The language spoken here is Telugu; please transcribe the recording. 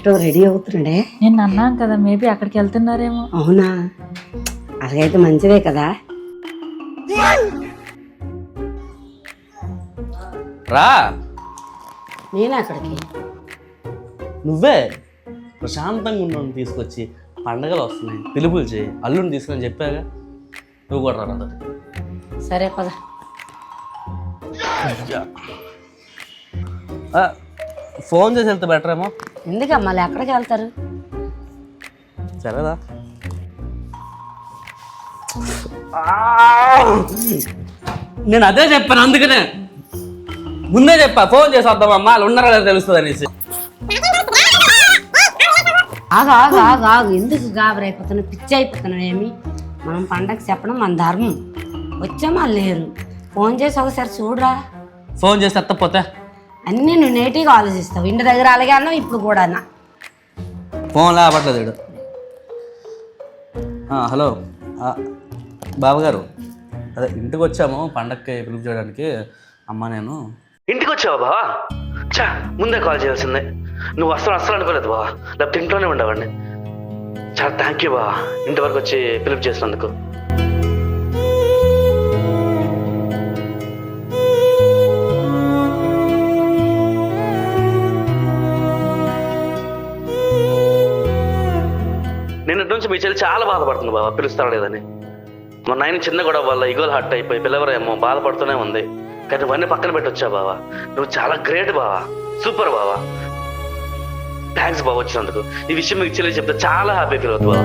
ఏటో రెడీ అవుతుండే. నేను అన్నాను కదా మేబీ అక్కడికి వెళ్తున్నారేమో. అవునా, అలాగైతే మంచిదే కదా. రా. నేను అక్కడికి నువ్వే ప్రశాంతంగా ఉన్నాను తీసుకొచ్చి, పండగలు వస్తున్నాయి పిలుపులు చేయి, అల్లుని తీసుకొని చెప్పాగా, నువ్వు కూడా రా. సరే పద. ఫోన్ చేసి వెళ్తే బెటర్ ఏమో. ఎందుకు మళ్ళీ ఎక్కడికి వెళ్తారు? సరేదా. నేను అదే చెప్పాను, అందుకనే ముందే చెప్పా ఫోన్ చేసి వద్దామమ్మా, వాళ్ళు ఉన్నారా లేదా తెలుస్తుంది అనేసి. ఆగు ఆగు ఆగు ఆగు, ఎందుకు గాబరైపోతున్నావు, పిచ్చి అయిపోతున్నావు ఏమి? మనం పండగ చెప్పడం మన ధర్మం. వచ్చామా లేరు, ఫోన్ చేసి ఒకసారి చూడరా. ఫోన్ చేసి ఎత్తపోతే అన్నీ నువ్వు నేటిగా ఆలోచిస్తావు. ఇంటి దగ్గర అలాగే అన్నావు, ఇప్పుడు కూడా అన్నా. ఫోన్ లేపట్లేదు వీడు. హలో బావగారు, అదే ఇంటికి వచ్చాము పండగకి పిలుపు చేయడానికి. అమ్మ నేను ఇంటికి వచ్చావా బావా? చా, ముందే కాల్ చేయాల్సిందే. నువ్వు అస్సలు అనుకోలేదు బావా, లేకపోతే ఇంట్లోనే ఉండేవాడిని. చాలా థ్యాంక్ యూ బావా, ఇంటి వరకు వచ్చి పిలుపు చేసినందుకు. నిన్నటి నుంచి మీ చెల్లి చాలా బాధపడుతుంది బాబా, పిలుస్తాను లేదని. మా నాయన చిన్న గొడవ వల్ల ఈగోలు హట్ అయిపోయి పిల్లవరేమో బాధపడుతూనే ఉంది. కానీ నువ్వన్నీ పక్కన పెట్టొచ్చా బావా, నువ్వు చాలా గ్రేట్ బావా, సూపర్ బావా. థ్యాంక్స్ బాబా వచ్చినందుకు. ఈ విషయం మీకు చెల్లి చెప్తే చాలా హ్యాపీ ఫీల్ అవుతుంది బావా.